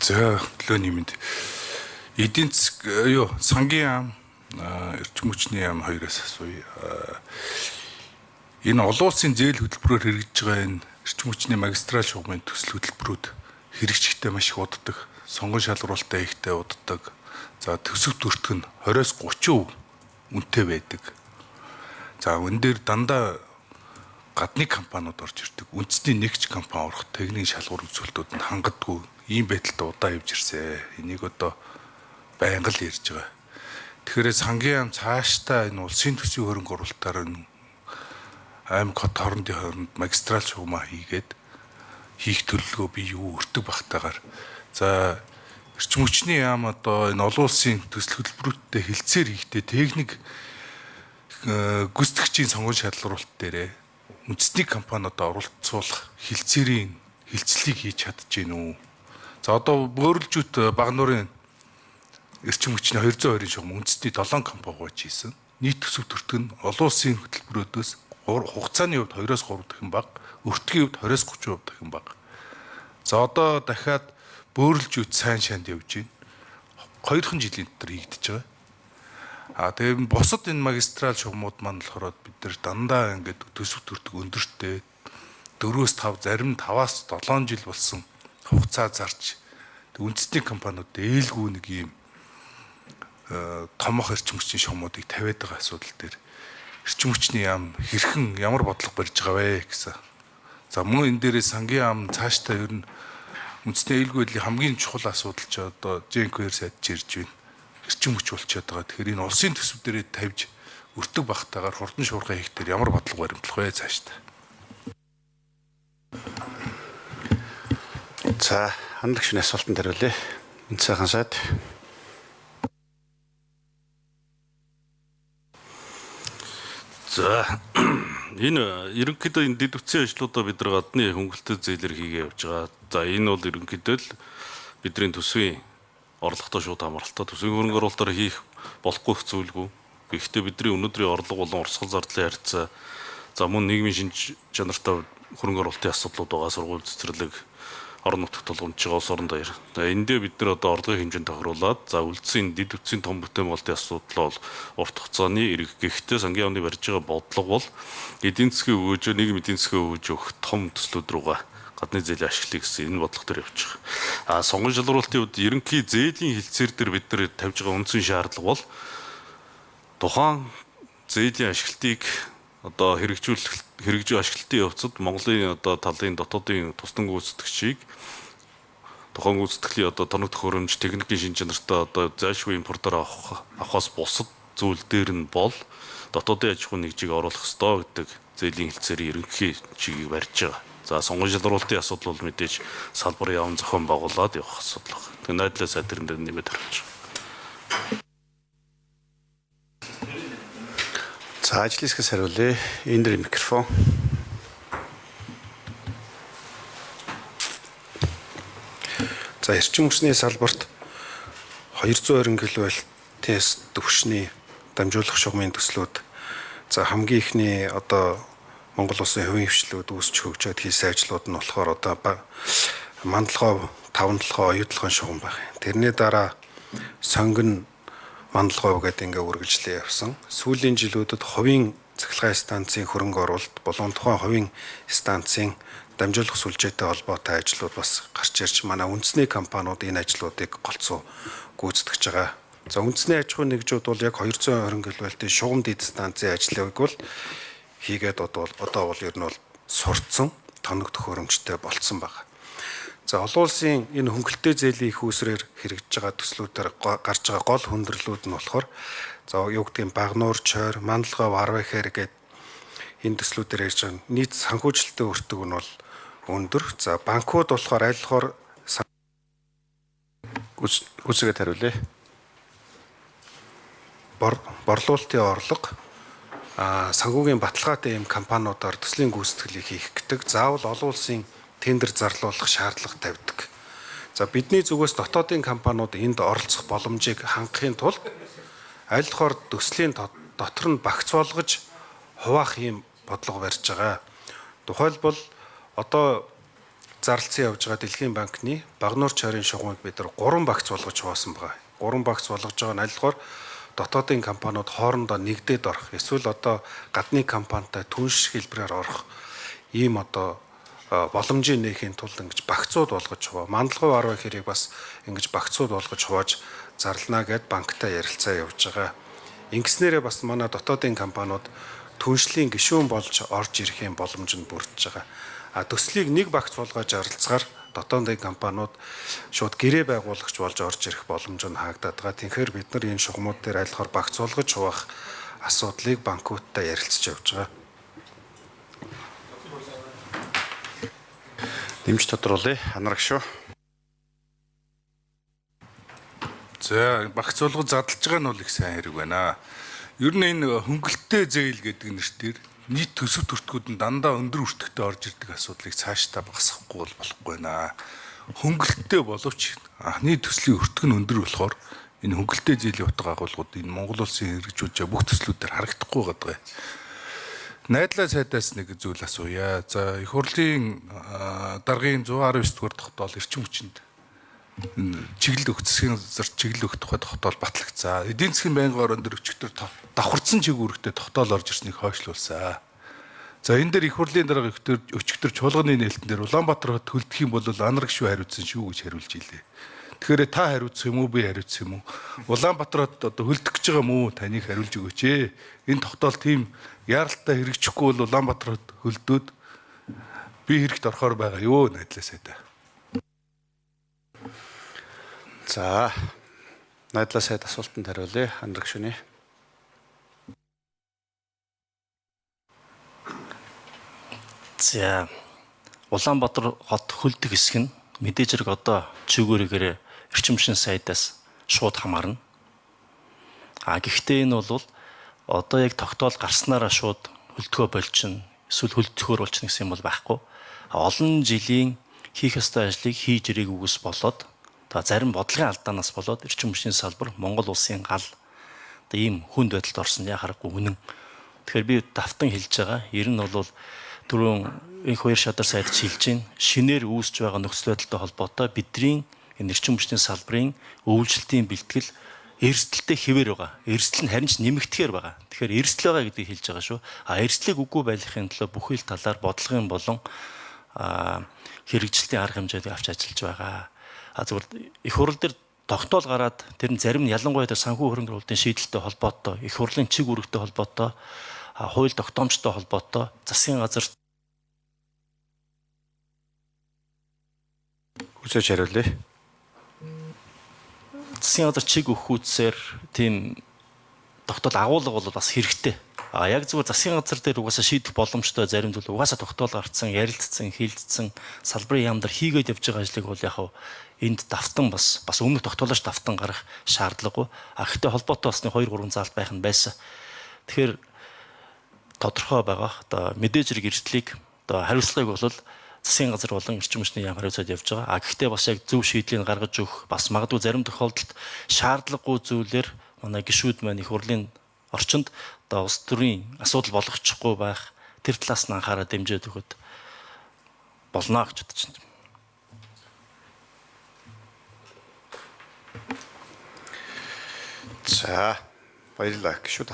За төлөөний мэд. Эдийн засаг юу сангийн яам эрчим хүчний яам хоёроос асууя. Энэ олон улсын зээл хөтөлбөрөөр хэрэгжиж байгаа энэ эрчим хүчний магистраль шугамын төсөл хөтөлбөрүүд хэрэгжихдээ маш их уддаг, сонгон шалгаруулалтаа ихтэй уддаг. За төсөв төртг нь 20-30% үнэтэй байдаг. За энэ дээр дандаа гадны компаниуд орж ирдэг. Үндэсний нэгж компани орох техникийн шалгуур үзүүлэлтүүд нь хангадгүй ийм байдалтай удаа явж ирсэн. Энийг одоо байнга л ярьж байгаа. Тэгэхээр сангийн яам цаашдаа энэ улсын төсвийн хөрөнгө оруулалтаар нь аймаг хот хоорондын хооронд магистраль шугамаа хийгээд хийх төлөвлөгөө би юу өртөг багтаагаар. За эрчим хүчний яам одоо энэ олон улсын төсөл хөтөлбөрүүдтэй хилцээр хийхдээ техник гүйцэтгэгчийн сонгон шалгаруулалт дээрээ үндэсний компаниудаа оролцуулах хилцээрийн хилцлийг хийж чадчихэв үү? За одоо бөөрөлжүүд баг нуурын эрчим хүчний 220-ын шугам үндэсний 7 компани гооч хийсэн. Нийт төсөв төртг нь олон улсын хөтөлбөрөөдөөс хугацааны хувьд 2-3 дахин бага, өртгийн хувьд 20-30% дахин бага. За одоо дахиад бөөрөлжүүд сайн шанд явж байна. 2 жилийн дотор хийгдэж байгаа. Тэгээд босод энэ магистраль шугамуд маань болохоор бид нар дандаа ингээд төсөв төртг өндөртэй 4-5 зарим 5-7 жил болсон хугацаа зарж үндэсний компаниуд ээлгүй нэг юм томох эрчим хүчний шугамуудыг тавиад байгаа асуудал дээр эрчим хүчний яам хэрхэн ямар бодлого барьж байгаа вэ гэсэн. За мөн энэ дээрээ сангийн яам цаашдаа ер нь үндэсний ээлгүй байдлын хамгийн чухал асуудал ч одоо Женквер сайд ирж байна. Эрчим хүч болчиход байгаа. Тэгэхээр энэ улсын төсөв дээрээ тавьж өртөг багтаагаар хурдан шуурхай хийх дээр ямар бодлого баримтлах вэ цаашдаа? За хандлагч нь асуултанд хариулъя. Энд сайхан сайд. За энэ ерөнхийдөө энэ дэд үтсийн ажлуудаа бид нар гадны хөнгөлөлтөд зээлээр хийгээ явж байгаа. За энэ бол ерөнхийдөө л бидний төсвийн орлоготой шууд хамааралтай. Төсвийн хөрөнгө оруулалтаар хийх болохгүй зүйлгүй. Гэхдээ бидний өнөөдрийн орлого болон урсгал зардлын харьцаа за мөн нийгмийн шинж чанартай хөрөнгө оруулалтын асуудлууд байгаа, сургууль цэцэрлэг, орон нутагт тулгамдж байгаа улс орон даяар. Эндээ бид нар одоо орлогын хэмжээнд тохируулаад за үлдсэн дэд үтсийн том бүтээн болтын асуудал бол урт хугацааны эрг. Гэхдээ сангийн яамны барьж байгаа бодлого бол эдийн засгийн өгөөж, нийгмийн эдийн засгийн өгөөж өгөх том төслүүд рүүгээ гадны зээлийн ашиглая гэсэн энэ бодлого төр явж байгаа. Сонгон шалгаруулалтын үед ерөнхий зээлийн хилцээр дээр бид нар тавьж байгаа үндсэн шаардлага бол тухайн зээлийн ашиглалтыг одоо хэрэгжүүлэх ашиглалтын явцад Монголын одоо талын дотоодын тусдан гүйцэтгэгчийг тухайн гүйцэтгэлийн одоо тоног төхөөрөмж техникийн шинж чанартай одоо зайлшгүй импортоор авахаас бусад зүйл дээр нь бол дотоодын аж ахуйн нэгжийг оруулах ёстой гэдэг зээлийн хилцээрийн ерөнхий чигийг барьж байгаа. За сонгон шалгаруулалтын асуудал бол мэдээж салбар явам зохион байгуулад явах асуудал байна. Тэгээ найдлаа сайд тэрэн дээр нэмээд харуулж байгаа. За ажлын хэсгээс хариулъя. Энд дээр микрофон. За эрчим хүчний салбарт 220 кВт-с түвшний дамжуулах шугамын төслүүд за хамгийн ихний одоо Монгол улсын хувийн хвшлүүд үүсч хөгжөөд хийсэн ажлууд нь болохоор одоо мандалгой 5-толгой оюутлогын шугам баг. Тэрний дараа сонгон мандалгой гэдэг ингээ үргэлжлээ явсан. Сүүлийн жилүүдэд хувийн цахилгаан станцын хөрөнгө оруулалт болон тухайн хувийн станцын дамжуулах сүлжээтэй холбоотой ажлууд бас гарч ирж манай үндэсний компаниуд энэ ажлуудыг голцоо гүйцэтгэж байгаа. За үндэсний аж ахуйн нэгжүүд бол яг 220 кВт-ийн шугам дэд станцын ажлыг бол хийгээд одоо бол ер нь бол сурцсан тоног төхөөрөмжтэй болцсон байна. За олон улсын энэ хөнгөлөлтөө зээлийн их үүсрээр хэрэгжиж байгаа төслүүдээр гарч байгаа гол хүндрэлүүд нь болохоор за юу гэдгийг Багнуур, Чойр, Мандалгой, Варвахэр гэдэг энэ төслүүдээр ярьж байгаа нийт санхүүжилтийн өртөг нь бол өндөр. За банкуд болохоор аль болохоор үсгээд хариулъя. Борлуулалтын орлого санхүүгийн баталгаатай ийм компаниудаар төслийн гүйцэтгэлийг хийх гэдэг заавал олон улсын тендер зарлуулах шаардлага тавьдаг. За бидний зүгээс дотоодын компаниуд энд оролцох боломжийг хангахын тулд аль болохоор төслийн дотор нь багц болгож хуваах ийм бодлого барьж байгаа. Тухайлбал одоо зарлцсан явж байгаа Дэлхийн банкны Багнуур чарын шугамыг бид нар 3 багц болгож хуваасан байгаа. 3 багц болгож байгаа нь аль болохоор дотоодын компаниуд хоорондоо нэгдээд орох, эсвэл одоо гадны компанитай түнш хэлбэрээр орох ийм одоо боломжийг нээхийн тулд ингэж багцууд болгож хуваа. Мандалгын арва хэрийг бас ингэж багцууд болгож хувааж зарлана гэд банктай ярилцаа явж байгаа. Ингэснээрээ бас манай дотоодын компаниуд түншлийн гишүүн болж орж ирэхийн боломж нь бүрдэж байгаа. Төслийг нэг багц болгож арилцгаар дотоодын компаниуд шууд гэрээ байгуулагч болж орж ирэх боломж нь хаагдаад байгаа. Тэгэхээр бид нар энэ шугамууд дээр айлхаар багц болгож хуваах асуудлыг банкуудтай ярилцж явж байгаа. Дэмж тодруулъя. Анараг шүү. За багц болгож задлж байгаа нь бол их сайн хэрэг байна. Ер нь энэ хөнгөлөлттэй зээл гэдэг нэрээр нийт төсөв төртгүүд нь дандаа өндөр өртөгтэй орж ирдэг асуудлыг цаашдаа багасгахгүй бол болохгүй байна. Хөнгөлөлттэй боловч анхны төслийн өртөг нь өндөр болохоор энэ хөнгөлөлттэй зээлийн утга агуулгууд энэ Монгол улсын хэрэгжүүлж байгаа бүх төслүүдээр харагдахгүй байгаа. Найдлаа сайдаас нэг зүйл асууя. За их хурлын даргын 119 дугаар тогтоол эрчим хүчинд чиглэл өгцсгийн зар чиглэл өгөх тухай тогтоол батлагдсан. Эдийн засгийн байнгын орон дээр өчигдөр давхарцсан чиг үүрэгтэй тогтоол орж ирснийг хойшлуулсан. За энэ дээр их хурлын дарга өчигдөр чуулганы нээлтэн дээр Улаанбаатар хот хөлдөх юм бол анараг шүү хариуцсан шүү гэж хариулж илээ. Тэгэхээр та хариуцсан юм уу би хариуцсан юм уу? Улаанбаатар хот одоо хөлдөх гэж байгаа юм уу? Таныг хариулж өгөөч ээ. Энэ тогтоол тийм яаралтай хэрэгжихгүй бол Улаанбаатар хот хөлдөөд би хэрэгт орохоор байгаа юу найдлаа сайдаа. За. Найдлаа сайд асуултанд хариулъя. Анараг шүнэ. За. Улаанбаатар хот хөлдөх хэсэг нь мэдээж хэрэг одоо чигүүрээр эрчим хүчний сайдаас шууд хамаарна. Гэхдээ энэ бол одоо яг тогтоол гарснараа шууд хөлдөхөө болчихно. Эсвэл хөлдөхөөр болчихно гэсэн юм бол байхгүй. Олон жилийн хийх ёстой ажлыг хийж ирээгүй үгс болоод зарим бодлогын алдаанаас болоод эрчим хүчний салбар Монгол улсын гал ийм хүнд байдалд орсон яхахгүй үнэн. Тэгэхээр би давтан хэлж байгаа. Ер нь бол түрүүн энэ хоёр шадар сайд хэлж байна. Шинээр үүсэж байгаа нөхцөл байдалтай холбоотой бидний энэ эрчим хүчний салбарын өвлжилтийн бэлтгэл эрсдэлтэй хэвээр байгаа. Эрсдэл нь харин ч нэмэгдэхээр байгаа. Тэгэхээр эрсдэл байгаа гэдгийг хэлж байгаа шүү. Эрсдлийг үгүй байлгахын тулд бүхэл талаар бодлогын болон хэрэгжилтийн арга хэмжээг авч ажиллаж байгаа. Зүгээр их хурл дээр тогтоол гараад тэр нь зарим нь ялангуяа тэр санхүү хөрөнгө оруулалтын шийдэлтэй холбоотой, их хурлын чиг үүрэгтэй холбоотой, хууль тогтоомжтой холбоотой, засгийн газар Хүсэж хариулъя. засгийн газар чиг өгөх үсээр тийм тогтоол агуулга бол бас хэрэгтэй. Яг зүгээр засгийн газар дээр угаасаа шийдэх боломжтой зарим зүйл угаасаа тогтоол гарцсан, ярилцсан, хилцсэн, салбарын яамдар хийгээд явж байгаа ажлыг бол яг энд давтан бас өмнөх тогтоолооч давтан гарах шаардлагагүй. Гэхдээ холбоотой басны 2-3 заалт байх нь байсан. Тэгэхээр тодорхой байгаа. Одоо мэдээж хэрэг эрсдлийг одоо хариуцлагыг бол засгийн газар болон эрчим хүчний яам хариуцаад явж байгаа. Гэхдээ бас яг зөв шийдлийг гаргаж өгөх, бас магадгүй зарим тохиолдолд шаардлагагүй зүйлээр манай гишүүд маань их хурлын орчинд одоо улс төрийн асуудал болгочихгүй байх тэр талаас нь анхаарал дэмжиж өгöd болно гэж бодож байна. За. Баярлалаа. Гişүүд